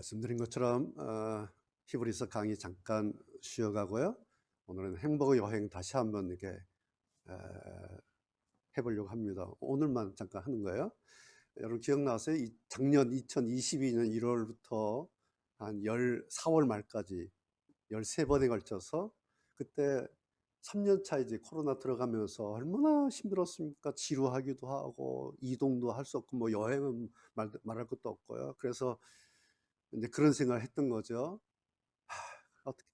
말씀드린 것처럼 히브리서 강의 잠깐 쉬어가고요. 오늘은 행복의 여행 다시 한번 이렇게 에, 해보려고 합니다. 오늘만 잠깐 하는 거예요. 여러분 기억나세요? 작년 2022년 1월부터 한 4월 말까지 13번에 걸쳐서 그때 3년 차 이제 코로나 들어가면서 얼마나 힘들었습니까? 지루하기도 하고 이동도 할 수 없고 뭐 여행은 말할 것도 없고요. 그래서 이제 그런 생각을 했던 거죠. 어떻게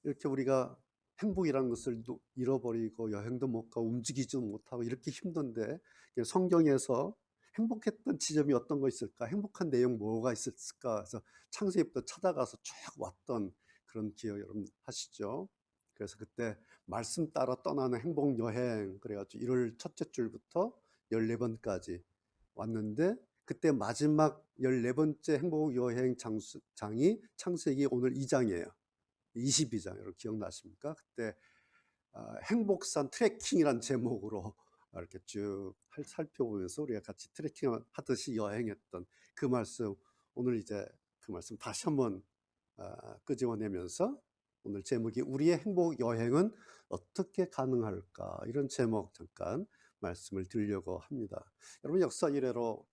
이렇게 우리가 행복이라는 것을 잃어버리고 여행도 못 가고 움직이지도 못하고 이렇게 힘든데 성경에서 행복했던 지점이 어떤 거 있을까? 행복한 내용 뭐가 있을까? 그래서 창세기부터 찾아가서 쭉 왔던 그런 기억 여러분 하시죠? 그래서 그때 말씀 따라 떠나는 행복 여행 그래가지고 1월 첫째 줄부터 14번까지 왔는데 그때 마지막 14번째 행복 여행 장이 창세기 오늘 2장이에요. 22장 여러분 기억나십니까? 그때 행복산 트레킹이란 제목으로 이렇게 쭉 살펴보면서 우리가 같이 트레킹 하듯이 여행했던 그 말씀, 오늘 이제 그 말씀 다시 한번 끄집어내면서 오늘 제목이 우리의 행복 여행은 어떻게 가능할까, 이런 제목 잠깐 말씀을 드리려고 합니다. 여러분 역사 이래로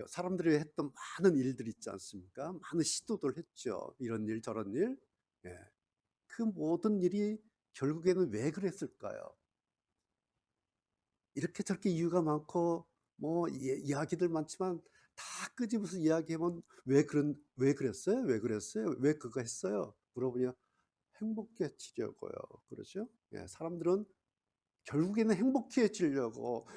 사람들이 했던 많은 일들 있지 않습니까? 많은 시도들 했죠. 이런 일 저런 일. 예. 그 모든 일이 결국에는 왜 그랬을까요? 이렇게 저렇게 이유가 많고 뭐 이야기들 많지만 다 끄집어서 이야기하면 왜 그랬어요? 왜 그랬어요? 왜 그거 했어요? 물어보면 행복해지려고요. 그러죠? 예, 사람들은 결국에는 행복해지려고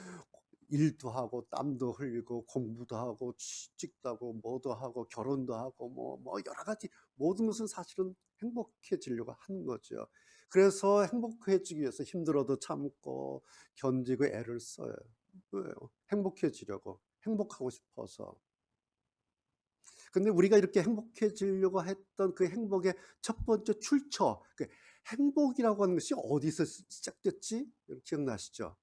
일도 하고 땀도 흘리고 공부도 하고 취직도 하고 뭐도 하고 결혼도 하고 뭐 여러 가지 모든 것은 사실은 행복해지려고 하는 거죠. 그래서 행복해지기 위해서 힘들어도 참고 견디고 애를 써요. 왜요? 행복해지려고, 행복하고 싶어서. 근데 우리가 이렇게 행복해지려고 했던 그 행복의 첫 번째 출처, 그 행복이라고 하는 것이 어디서 시작됐지? 기억나시죠?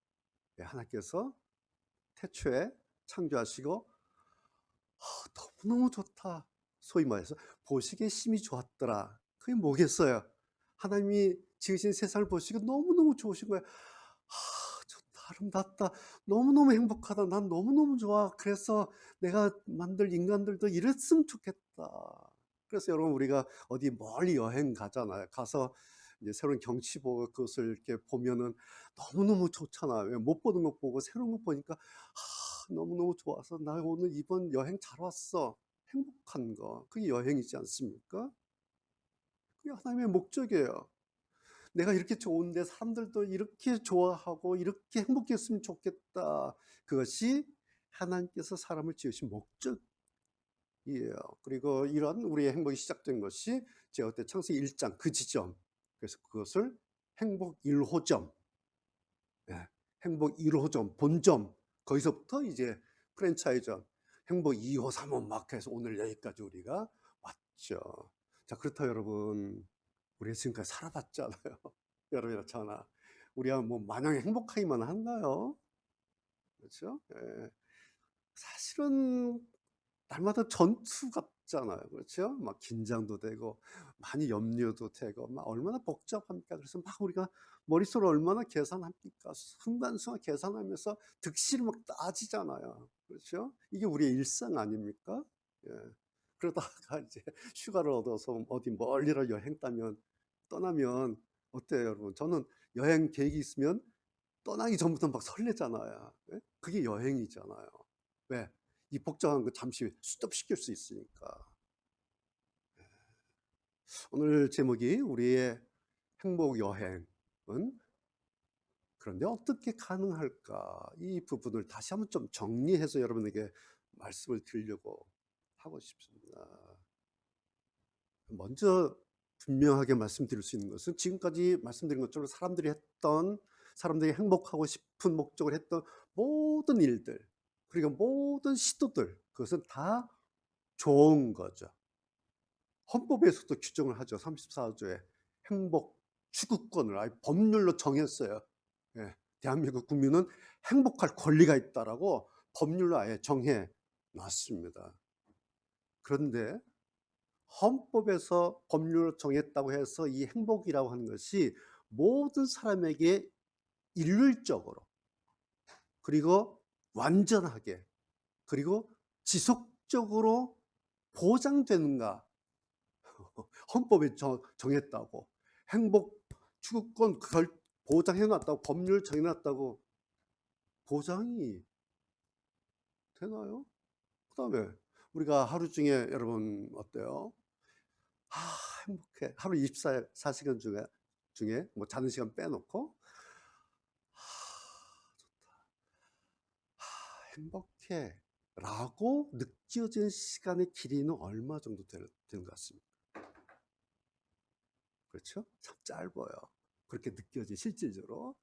하나님께서 태초에 창조하시고 너무너무 좋다, 소위 말해서 보시기에 심히 좋았더라. 그게 뭐겠어요? 하나님이 지으신 세상을 보시고 너무너무 좋으신 거예요. 좋다, 아름답다, 너무너무 행복하다, 난 너무너무 좋아. 그래서 내가 만들 인간들도 이랬으면 좋겠다. 그래서 여러분 우리가 어디 멀리 여행 가잖아요. 가서 이제 새로운 경치 보고 그것을 이렇게 보면은 너무너무 좋잖아요. 못 보는 것 보고 새로운 거 보니까 너무너무 좋아서 나 오늘 이번 여행 잘 왔어. 행복한 거. 그게 여행이지 않습니까? 그게 하나님의 목적이에요. 내가 이렇게 좋은데 사람들도 이렇게 좋아하고 이렇게 행복했으면 좋겠다. 그것이 하나님께서 사람을 지으신 목적이에요. 그리고 이런 우리의 행복이 시작된 것이 제가 그때 창세기 1장 그 지점. 그래서 그것을 행복 1호점, 행복 1호점, 본점, 거기서부터 이제 프랜차이즈 행복 2호, 3호 막 해서 오늘 여기까지 우리가 왔죠. 자, 그렇다 여러분, 우리가 지금까지 살아봤잖아요. 여러분이나 저나. 우리가 뭐 마냥 행복하기만 한가요? 그렇죠? 예. 사실은 날마다 전투 같잖아요. 그렇죠? 막 긴장도 되고 많이 염려도 되고 막 얼마나 복잡합니까? 그래서 막 우리가 머릿속으로 얼마나 계산합니까? 순간순간 계산하면서 득실을 막 따지잖아요. 그렇죠? 이게 우리의 일상 아닙니까? 예. 그러다가 이제 휴가를 얻어서 어디 멀리를 여행 떠나면 어때요, 여러분? 저는 여행 계획이 있으면 떠나기 전부터 막 설레잖아요. 예? 그게 여행이잖아요. 왜? 이 복잡한 거 잠시 스톱시킬 수 있으니까. 오늘 제목이 우리의 행복 여행은 그런데 어떻게 가능할까? 이 부분을 다시 한번 좀 정리해서 여러분에게 말씀을 드리려고 하고 싶습니다. 먼저 분명하게 말씀드릴 수 있는 것은 지금까지 말씀드린 것처럼 사람들이 행복하고 싶은 목적을 했던 모든 일들, 그리고 모든 시도들, 그것은 다 좋은 거죠. 헌법에서도 규정을 하죠. 34조에 행복 추구권을 아예 법률로 정했어요. 예, 대한민국 국민은 행복할 권리가 있다라고 법률로 아예 정해 놨습니다. 그런데 헌법에서 법률로 정했다고 해서 이 행복이라고 하는 것이 모든 사람에게 일률적으로 그리고 완전하게 그리고 지속적으로 보장되는가? 헌법에 정했다고 행복 추구권 보장해 놨다고 법률 정해 놨다고 보장이 되나요? 그다음에 우리가 하루 중에 여러분 어때요? 행복해. 하루 24시간 중에 뭐 자는 시간 빼놓고 행복해 라고 느껴진 시간의 길이는 얼마 정도 되는 것 같습니다. 그렇죠? 참 짧아요. 그렇게 느껴지 실질적으로.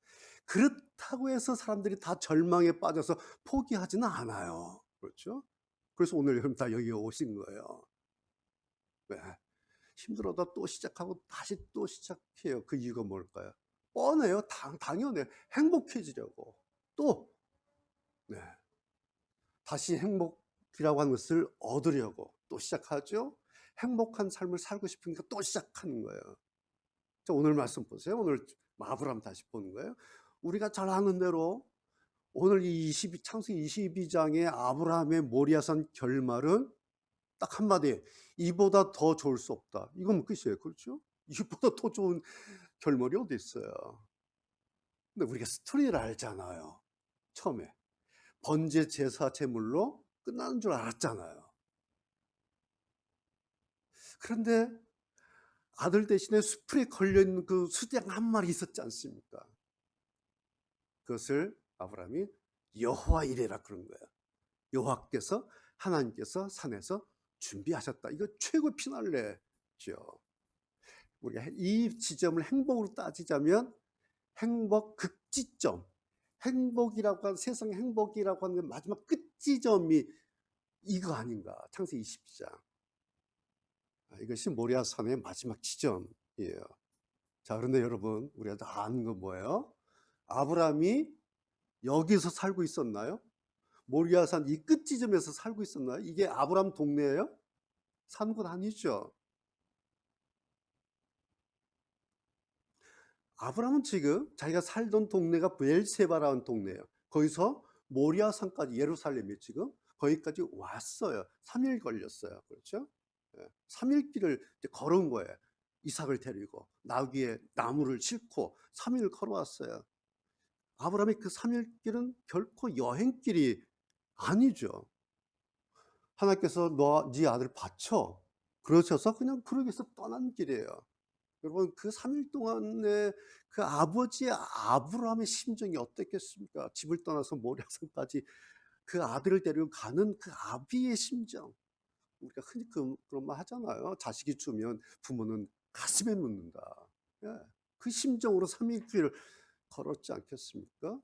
그렇다고 해서 사람들이 다 절망에 빠져서 포기하지는 않아요. 그렇죠? 그래서 오늘 여러분 다 여기 오신 거예요. 왜? 힘들어도 또 시작하고 다시 또 시작해요. 그 이유가 뭘까요? 뻔해요. 당연해요. 행복해지려고. 또 네. 다시 행복이라고 하는 것을 얻으려고 또 시작하죠. 행복한 삶을 살고 싶으니까 또 시작하는 거예요. 자, 오늘 말씀 보세요. 오늘 아브라함 다시 보는 거예요. 우리가 잘 아는 대로 오늘 이 창세기 22장의 아브라함의 모리아산 결말은 딱 한마디, 이보다 더 좋을 수 없다. 이건 끝이에요. 그렇죠? 이보다 더 좋은 결말이 어디 있어요? 근데 우리가 스토리를 알잖아요. 처음에 번제 제사 제물로 끝나는 줄 알았잖아요. 그런데 아들 대신에 수풀에 걸려있는 그 수장 한 마리 있었지 않습니까? 그것을 아브라함이 여호와 이레라 그런 거예요. 여호와께서 하나님께서 산에서 준비하셨다. 이거 최고 피날레죠. 우리가 이 지점을 행복으로 따지자면 행복 극지점, 행복이라고 하는 세상의 행복이라고 하는 마지막 끝지점이 이거 아닌가? 창세기 22장. 이것이 모리아산의 마지막 지점이에요. 자, 그런데 여러분, 우리가 다 아는 건 뭐예요? 아브라함이 여기서 살고 있었나요? 모리아산 이 끝지점에서 살고 있었나요? 이게 아브라함 동네예요? 사는 곳 아니죠. 아브라함은 지금 자기가 살던 동네가 브엘세바라는 동네예요. 거기서 모리아산까지, 예루살렘이 지금 거기까지 왔어요. 3일 걸렸어요. 그렇죠? 3일 길을 걸은 거예요. 이삭을 데리고 나귀에 나무를 싣고 3일 걸어왔어요. 아브라함의 그 3일 길은 결코 여행길이 아니죠. 하나님께서 네 아들 바쳐 그러셔서 그냥 그러기서 떠난 길이에요. 여러분 그 3일 동안에 그 아버지의 아브라함의 심정이 어땠겠습니까? 집을 떠나서 모리아산까지 그 아들을 데리고 가는 그 아비의 심정. 우리가 흔히 그런 말 하잖아요. 자식이 죽으면 부모는 가슴에 묻는다. 예, 그 심정으로 3일 길을 걸었지 않겠습니까?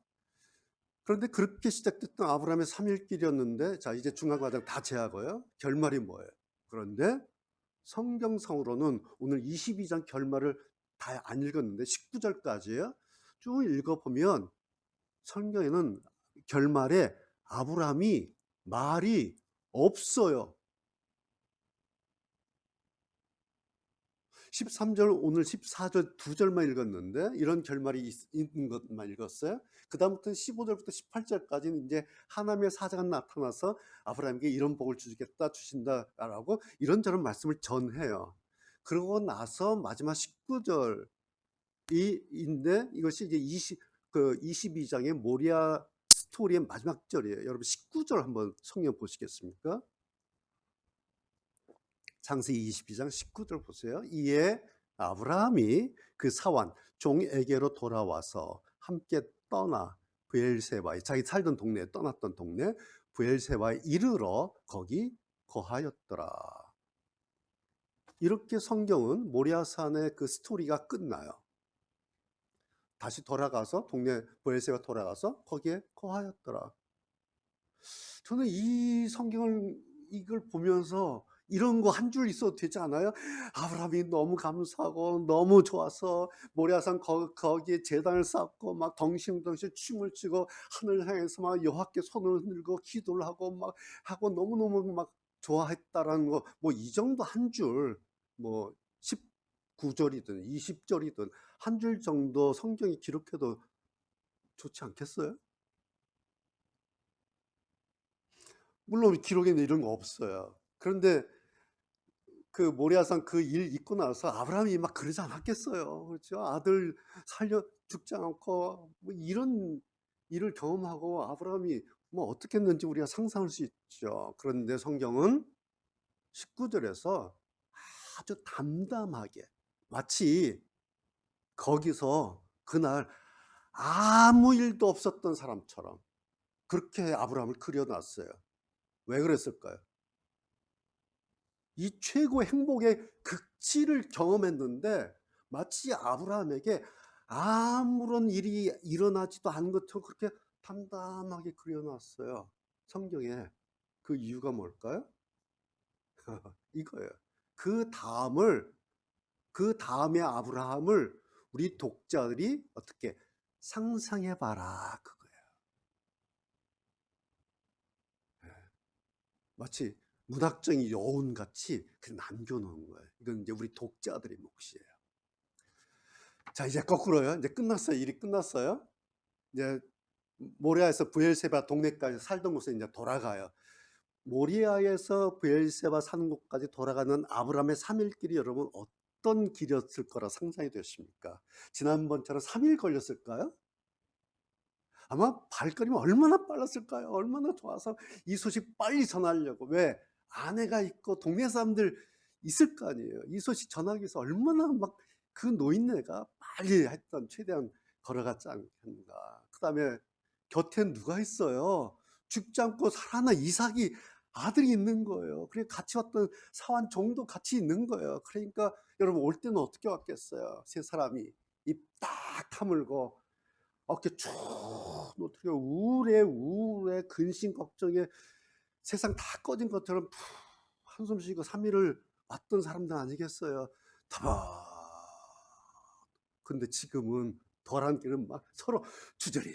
그런데 그렇게 시작됐던 아브라함의 3일 길이었는데, 자 이제 중간 과정 다 제하고요. 결말이 뭐예요? 그런데 성경상으로는 오늘 22장 결말을 다 안 읽었는데 19절까지요. 쭉 읽어보면 성경에는 결말에 아브라함이 말이 없어요. 13절 오늘 14절 두 절만 읽었는데 이런 결말이 있는 것만 읽었어요. 그 다음부터 15절부터 18절까지는 이제 하나님의 사자가 나타나서 아브라함에게 이런 복을 주신다라고 이런저런 말씀을 전해요. 그러고 나서 마지막 19절인데 이것이 이제 22장의 모리아 스토리의 마지막 절이에요. 여러분 19절 한번 성경 보시겠습니까? 창세기 22장 19절 보세요. 이에 아브라함이 그 사환 종에게로 돌아와서 함께 떠나 브엘세바에 자기 살던 동네에 떠났던 동네 브엘세바에 이르러 거기 거하였더라. 이렇게 성경은 모리아산의 그 스토리가 끝나요. 다시 돌아가서 동네 브엘세바 돌아가서 거기에 거하였더라. 저는 이 성경을 이걸 보면서 이런 거 한 줄 있어도 되지 않아요? 아브라함이 너무 감사하고 너무 좋아서 모리아산 거기에 제단을 쌓고 막 덩실덩실 춤을 추고 하늘 향해서 막 여호와께 손을 흔들고 기도를 하고 막 하고 너무너무 막 좋아했다라는 거, 뭐 이 정도 한 줄, 뭐 19절이든 20절이든 한 줄 정도 성경이 기록해도 좋지 않겠어요? 물론 기록에는 이런 거 없어요. 그런데 그 모리아산 그 일 있고 나서 아브라함이 막 그러지 않았겠어요. 그렇죠? 아들 살려 죽지 않고 뭐 이런 일을 경험하고 아브라함이 뭐 어떻게 했는지 우리가 상상할 수 있죠. 그런데 성경은 19절에서 아주 담담하게, 마치 거기서 그날 아무 일도 없었던 사람처럼 그렇게 아브라함을 그려놨어요. 왜 그랬을까요? 이 최고 행복의 극치를 경험했는데 마치 아브라함에게 아무런 일이 일어나지도 않은 것처럼 그렇게 담담하게 그려놨어요. 성경에. 그 이유가 뭘까요? 이거예요. 그 다음을, 그 다음에 아브라함을 우리 독자들이 어떻게 상상해봐라, 그거예요. 마치 문학적인 여운같이 남겨놓은 거예요. 이건 이제 우리 독자들의 몫이에요. 자, 이제 거꾸로요. 이제 끝났어요. 일이 끝났어요. 이제 모리아에서 브엘세바 동네까지 살던 곳에 이제 돌아가요. 모리아에서 브엘세바 사는 곳까지 돌아가는 아브라함의 3일 길이 여러분 어떤 길이었을 거라 상상이 되십니까? 지난번처럼 3일 걸렸을까요? 아마 발걸음이 얼마나 빨랐을까요? 얼마나 좋아서 이 소식 빨리 전하려고. 왜? 아내가 있고 동네 사람들 있을 거 아니에요. 이 소식 전하기 위해서 얼마나 막 그 노인네가 빨리 했던, 최대한 걸어갔지 않겠는가. 그 다음에 곁엔 누가 있어요? 죽지 않고 살아나 이삭이 아들이 있는 거예요. 그리고 같이 왔던 사환 종도 같이 있는 거예요. 그러니까 여러분 올 때는 어떻게 왔겠어요? 세 사람이 입 딱 다물고 어깨 쭉 어떻게 우울해 근심 걱정에 세상 다 꺼진 것처럼 푹 한숨 쉬고 3일을 왔던 사람들 아니겠어요? 타박. 근데 지금은 덜한 길은 막 서로 주저리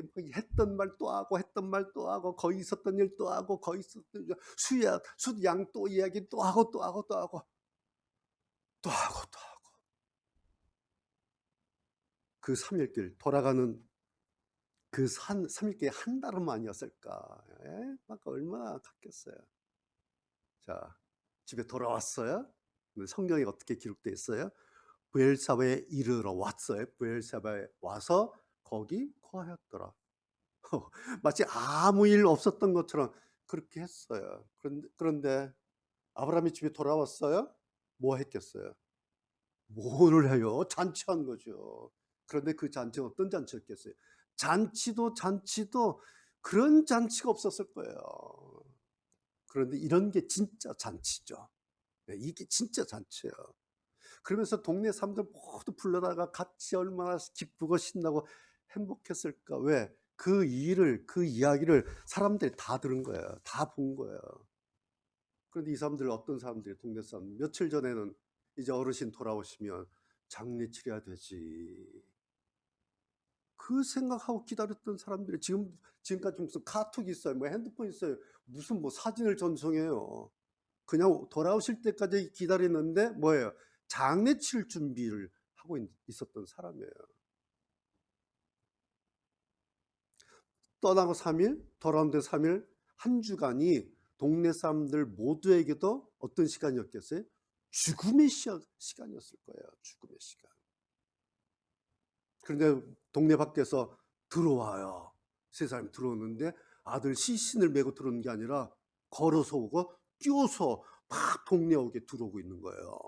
뭐 했던 말 또 하고 했던 말 또 하고 거기 있었던 일 또 하고 거기 있었던 수양 또 이야기 또 하고 또 하고 또 하고 또 하고 또 하고 그 3일길 돌아가는 그 3일길이 한 달은 아니었을까. 예? 막 얼마나 갔겠어요. 자, 집에 돌아왔어요. 근데 성경에 어떻게 기록되어 있어요? 브엘사바에 이르러 왔어요. 브엘사바에 와서 거기 거하였더라. 마치 아무 일 없었던 것처럼 그렇게 했어요. 그런데 아브라함이 집에 돌아왔어요. 뭐 했겠어요? 뭐를 해요? 잔치한 거죠. 그런데 그 잔치는 어떤 잔치였겠어요? 잔치도 그런 잔치가 없었을 거예요. 그런데 이런 게 진짜 잔치죠. 이게 진짜 잔치예요. 그러면서 동네 사람들 모두 불러다가 같이 얼마나 기쁘고 신나고 행복했을까. 왜? 그 일을, 그 이야기를 사람들이 다 들은 거예요. 다 본 거예요. 그런데 이 사람들 어떤 사람들이 동네 사람 며칠 전에는 이제 어르신 돌아오시면 장례 치러야 되지. 그 생각하고 기다렸던 사람들이 지금까지 무슨 카톡 있어요. 뭐 핸드폰 있어요. 무슨 뭐 사진을 전송해요. 그냥 돌아오실 때까지 기다리는데 뭐예요? 장례 치를 준비를 하고 있었던 사람이에요. 떠나고 3일, 돌아오는데 3일, 한 주간이 동네 사람들 모두에게도 어떤 시간이었겠어요? 죽음의 시간이었을 거예요. 죽음의 시간. 그런데 동네 밖에서 들어와요. 세 사람이 들어오는데 아들 시신을 메고 들어오는 게 아니라 걸어서 오고 뛰어서 막 동네 오게 들어오고 있는 거예요.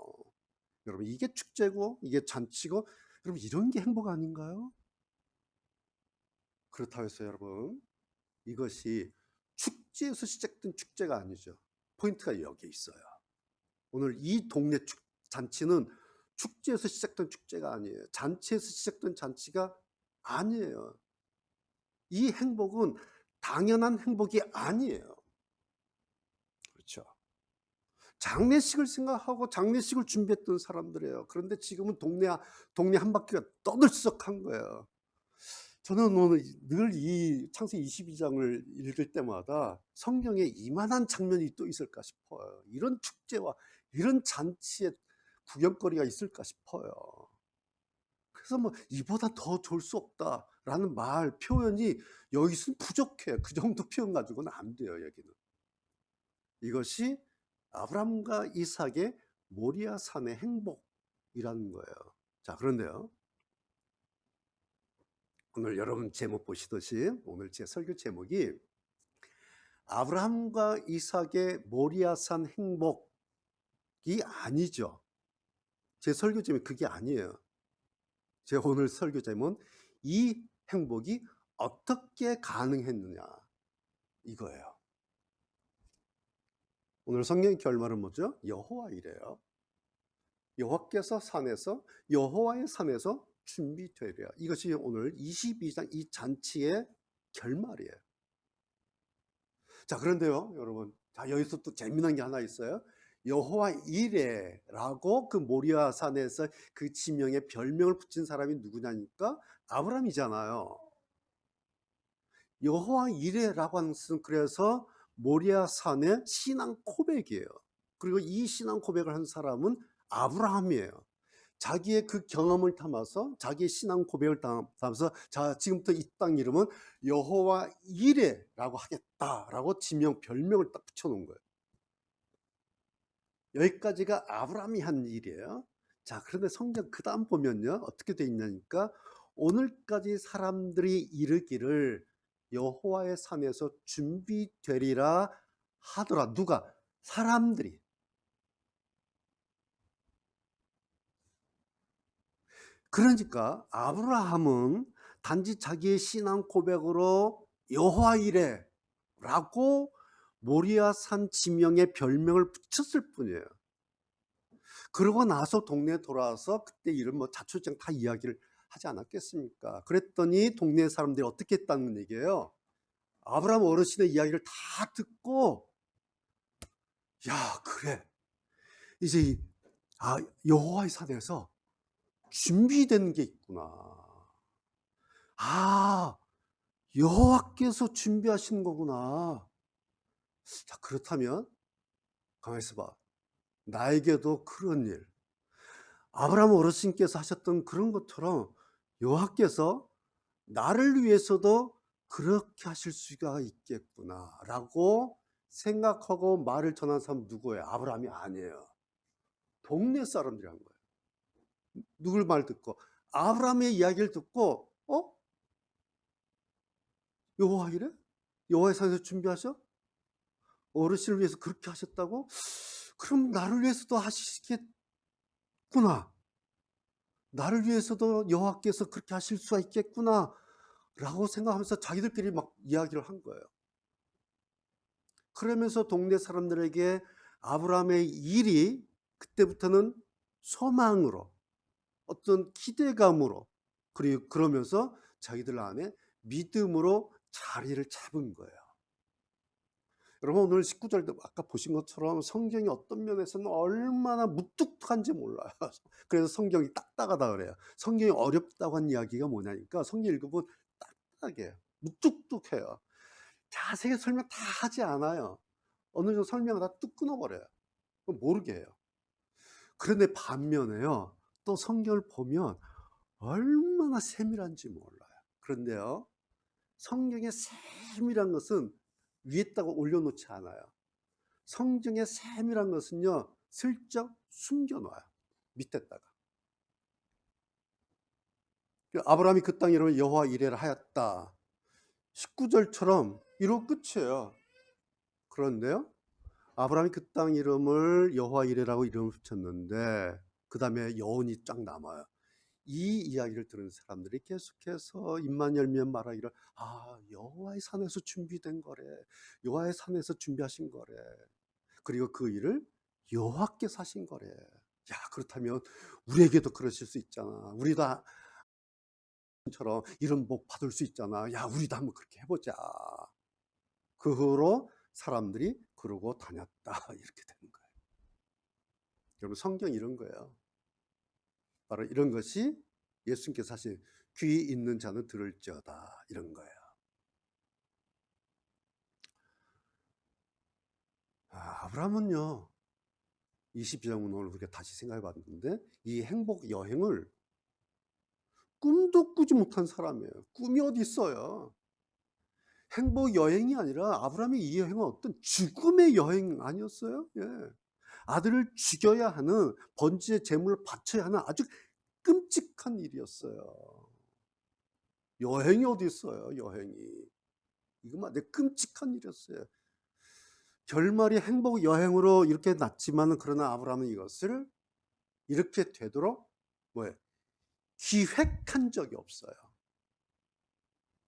여러분 이게 축제고 이게 잔치고 여러분 이런 게 행복 아닌가요? 그렇다고 해서 여러분 이것이 축제에서 시작된 축제가 아니죠. 포인트가 여기에 있어요. 오늘 이 동네 잔치는 축제에서 시작된 축제가 아니에요. 잔치에서 시작된 잔치가 아니에요. 이 행복은 당연한 행복이 아니에요. 그렇죠. 장례식을 생각하고 장례식을 준비했던 사람들이에요. 그런데 지금은 동네 한 바퀴가 떠들썩한 거예요. 저는 오늘 늘 이 창세기 22장을 읽을 때마다 성경에 이만한 장면이 또 있을까 싶어요. 이런 축제와 이런 잔치에 구경거리가 있을까 싶어요. 그래서 뭐 이보다 더 좋을 수 없다라는 말 표현이 여기서는 부족해요. 그 정도 표현 가지고는 안 돼요, 여기는. 이것이 아브람과 이삭의 모리아 산의 행복이라는 거예요. 자, 그런데요. 오늘 여러분 제목 보시듯이 오늘 제 설교 제목이 아브라함과 이삭의 모리아산 행복이 아니죠. 제 설교 제목이 그게 아니에요. 제 오늘 설교 제목은 이 행복이 어떻게 가능했느냐 이거예요. 오늘 성경 결말은 뭐죠? 여호와 이래요. 여호와께서 산에서 여호와의 산에서 준비되리라. 이것이 오늘 22장 이 잔치의 결말이에요. 자, 그런데요, 여러분. 자, 여기서 또 재미난 게 하나 있어요. 여호와 이레라고 그 모리아 산에서 그 지명에 별명을 붙인 사람이 누구냐니까 아브라함이잖아요. 여호와 이레라고 하는 것은 그래서 모리아 산의 신앙 고백이에요. 그리고 이 신앙 고백을 한 사람은 아브라함이에요. 자기의 그 경험을 담아서 자기의 신앙 고백을 담아서 자, 지금부터 이 땅 이름은 여호와 이레라고 하겠다라고 지명 별명을 딱 붙여놓은 거예요. 여기까지가 아브라함이 한 일이에요. 자, 그런데 성경 그 다음 보면요 어떻게 돼 있냐니까 오늘까지 사람들이 이르기를 여호와의 산에서 준비되리라 하더라. 누가? 사람들이. 그러니까 아브라함은 단지 자기의 신앙 고백으로 여호와 이레라고 모리아 산 지명의 별명을 붙였을 뿐이에요. 그러고 나서 동네에 돌아와서 그때 이런 뭐 자초지장 다 이야기를 하지 않았겠습니까? 그랬더니 동네 사람들이 어떻게 했다는 얘기예요. 아브라함 어르신의 이야기를 다 듣고 야, 그래. 이제 여호와의 산에서 준비된 게 있구나. 아, 여호와께서 준비하신 거구나. 자, 그렇다면 가만히 있어봐. 나에게도 그런 일, 아브라함 어르신께서 하셨던 그런 것처럼 여호와께서 나를 위해서도 그렇게 하실 수가 있겠구나라고 생각하고 말을 전한 사람 누구예요? 아브라함이 아니에요. 동네 사람들이 한 거예요. 누굴 말 듣고? 아브라함의 이야기를 듣고 여호와 이래? 여호와의 산에서 준비하셔? 어르신을 위해서 그렇게 하셨다고? 그럼 나를 위해서도 하시겠구나. 나를 위해서도 여호와께서 그렇게 하실 수가 있겠구나 라고 생각하면서 자기들끼리 막 이야기를 한 거예요. 그러면서 동네 사람들에게 아브라함의 일이 그때부터는 소망으로 어떤 기대감으로 그리고 그러면서 자기들 안에 믿음으로 자리를 잡은 거예요. 여러분 오늘 19절도 아까 보신 것처럼 성경이 어떤 면에서는 얼마나 무뚝뚝한지 몰라요. 그래서 성경이 딱딱하다 그래요. 성경이 어렵다고 한 이야기가 뭐냐니까 성경 읽으면 딱딱해요. 무뚝뚝해요. 자세히 설명 다 하지 않아요. 어느 정도 설명하다 뚝 끊어버려요. 모르게 해요. 그런데 반면에요. 또 성경을 보면 얼마나 세밀한지 몰라요. 그런데요. 성경의 세밀한 것은 위에다가 올려놓지 않아요. 성경의 세밀한 것은요. 슬쩍 숨겨놔요. 밑에다가. 아브라함이 그 땅 이름을 여호와 이레라 하였다. 19절처럼 이러고 끝이에요. 그런데요. 아브라함이 그 땅 이름을 여호와 이레라고 이름을 붙였는데 그 다음에 여운이 쫙 남아요. 이 이야기를 들은 사람들이 계속해서 입만 열면 말하기를 여호와의 산에서 준비된 거래. 여호와의 산에서 준비하신 거래. 그리고 그 일을 여호와께서 하신 거래. 야, 그렇다면 우리에게도 그러실 수 있잖아. 우리도 처럼 이런 복 받을 수 있잖아. 야, 우리도 한번 그렇게 해보자. 그 후로 사람들이 그러고 다녔다. 이렇게 되는 거예요. 여러분 성경 이런 거예요. 바로 이런 것이 예수님께서 하신 귀 있는 자는 들을지어다 이런 거예요. 아브라함은요. 22장은 오늘 우리가 다시 생각해 봤는데 이 행복 여행을 꿈도 꾸지 못한 사람이에요. 꿈이 어디 있어요. 행복 여행이 아니라 아브라함의 이 여행은 어떤 죽음의 여행 아니었어요? 예. 아들을 죽여야 하는 번지의 제물을 바쳐야 하는 아주 끔찍한 일이었어요. 여행이 어디 있어요? 여행이. 이거만 내 끔찍한 일이었어요. 결말이 행복 여행으로 이렇게 났지만 그러나 아브라함은 이것을 이렇게 되도록 뭐예요? 기획한 적이 없어요.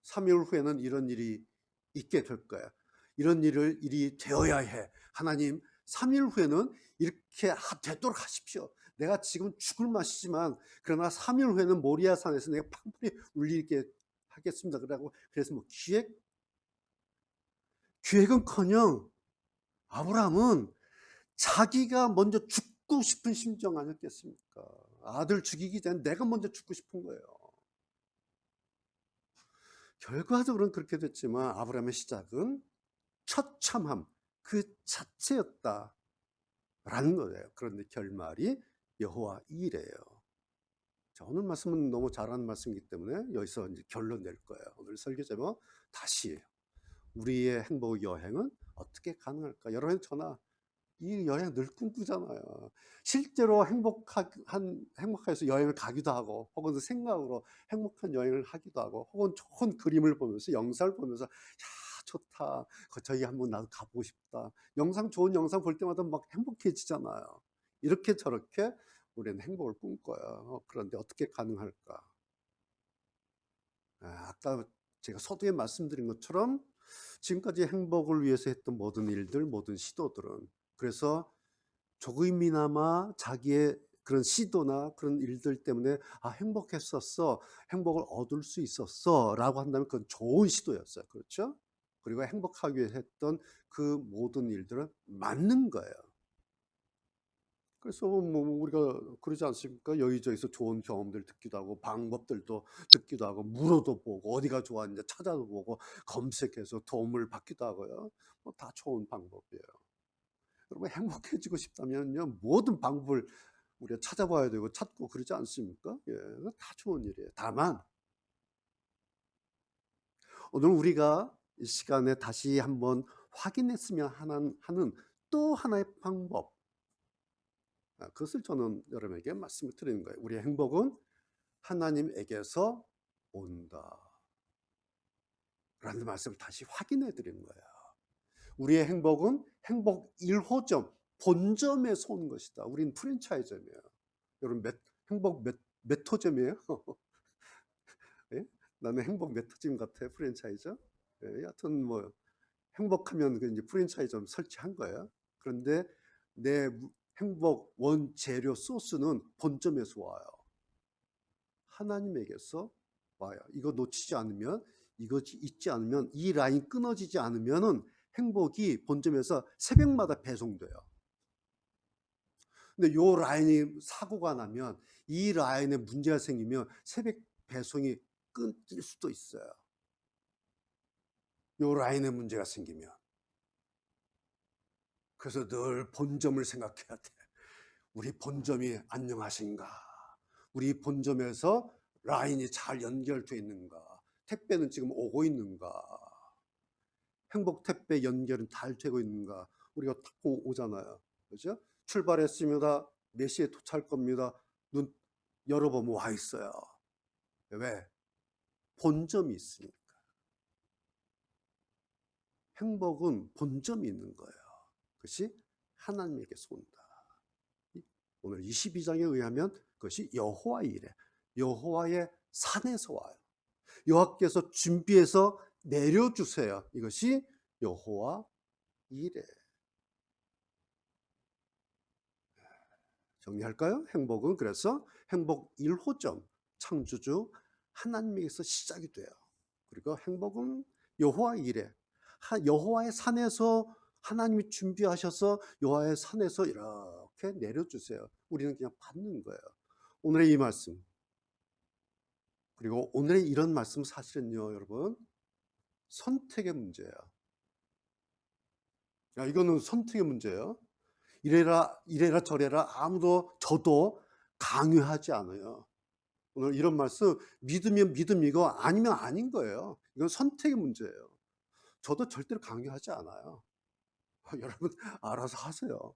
3일 후에는 이런 일이 있게 될 거예요. 이런 일이 되어야 해. 하나님 3일 후에는 이렇게 되도록 하십시오. 내가 지금 죽을 맛이지만 그러나 3일 후에는 모리아산에서 내가 팡팡이 울리게 하겠습니다. 그래서 뭐 기획은커녕 아브라함은 자기가 먼저 죽고 싶은 심정 아니었겠습니까? 아들 죽이기 전에 내가 먼저 죽고 싶은 거예요. 결과적으로는 그렇게 됐지만 아브라함의 시작은 처참함 그 자체였다라는 거예요. 그런데 결말이 여호와 이래요. 자, 오늘 말씀은 너무 잘하는 말씀이기 때문에 여기서 이제 결론 낼 거예요. 오늘 설교 제목 다시 우리의 행복 여행은 어떻게 가능할까? 여러분 저나 이 여행 늘 꿈꾸잖아요. 실제로 행복해서 여행을 가기도 하고, 혹은 생각으로 행복한 여행을 하기도 하고, 혹은 좋은 그림을 보면서, 영상을 보면서, 야, 좋다. 저기 한번 나도 가보고 싶다. 좋은 영상 볼 때마다 막 행복해지잖아요. 이렇게 저렇게 우리는 행복을 꿈꿔요. 그런데 어떻게 가능할까? 아까 제가 서두에 말씀드린 것처럼 지금까지 행복을 위해서 했던 모든 일들, 모든 시도들은 그래서 조금이나마 자기의 그런 시도나 그런 일들 때문에 행복했었어, 행복을 얻을 수 있었어 라고 한다면 그건 좋은 시도였어요. 그렇죠? 그리고 행복하기 위해 했던 그 모든 일들은 맞는 거예요. 그래서 뭐 우리가 그러지 않습니까? 여기저기서 좋은 경험들 듣기도 하고 방법들도 듣기도 하고 물어도 보고 어디가 좋았는지 찾아도 보고 검색해서 도움을 받기도 하고요. 뭐 다 좋은 방법이에요. 여러분 행복해지고 싶다면요 모든 방법을 우리가 찾아봐야 되고 찾고 그러지 않습니까? 예, 다 좋은 일이에요. 다만 오늘 우리가 이 시간에 다시 한번 확인했으면 하는 또 하나의 방법, 그것을 저는 여러분에게 말씀을 드리는 거예요. 우리의 행복은 하나님에게서 온다 라는 말씀을 다시 확인해 드리는 거예요. 우리의 행복은 행복 1호점 본점에서 오는 것이다. 우리는 프랜차이즈예요. 여러분 행복 몇 호점이에요? 예? 나는 행복 몇 호점 같아요. 프랜차이즈. 예, 여하튼 뭐 행복하면 이제 프랜차이즈 설치한 거예요. 그런데 내 행복 원재료 소스는 본점에서 와요. 하나님에게서 와요. 이거 놓치지 않으면, 이거 잊지 않으면, 이 라인 끊어지지 않으면은 행복이 본점에서 새벽마다 배송돼요. 근데 요 라인이 사고가 나면, 이 라인에 문제가 생기면 새벽 배송이 끊길 수도 있어요. 요 라인에 문제가 생기면. 그래서 늘 본점을 생각해야 돼. 우리 본점이 안녕하신가? 우리 본점에서 라인이 잘 연결되어 있는가? 택배는 지금 오고 있는가? 행복 택배 연결은 잘 되고 있는가? 우리가 탁 오잖아요. 그죠? 출발했습니다. 몇 시에 도착할 겁니다. 눈 열어보면 와 있어요. 왜? 본점이 있으니까. 행복은 본점이 있는 거예요. 그것이 하나님에게서 온다. 오늘 22장에 의하면 그것이 여호와의 일에, 여호와의 산에서 와요. 여호와께서 준비해서 내려주세요. 이것이 여호와 일에. 정리할까요? 행복은 그래서 행복 1호점 창조주 하나님에게서 시작이 돼요. 그리고 행복은 여호와 일에, 여호와의 산에서 하나님이 준비하셔서 여호와의 산에서 이렇게 내려주세요. 우리는 그냥 받는 거예요. 오늘의 이 말씀 그리고 오늘의 이런 말씀 사실은요, 여러분, 선택의 문제예요. 야, 이거는 선택의 문제예요. 이래라 저래라 저도 강요하지 않아요. 오늘 이런 말씀 믿으면 믿음이고 아니면 아닌 거예요. 이건 선택의 문제예요. 저도 절대로 강요하지 않아요. 여러분 알아서 하세요.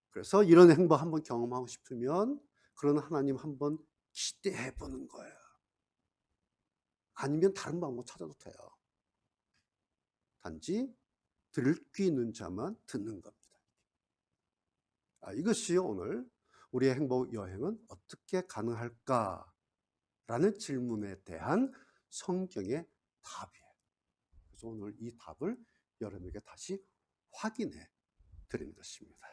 그래서 이런 행복 한번 경험하고 싶으면 그런 하나님 한번 기대해 보는 거예요. 아니면 다른 방법 찾아도 돼요. 단지 들을 귀 있는 자만 듣는 겁니다. 이것이 오늘 우리의 행복 여행은 어떻게 가능할까라는 질문에 대한 성경의 답이에요. 그래서 오늘 이 답을 여러분에게 다시 확인해 드리는 것입니다.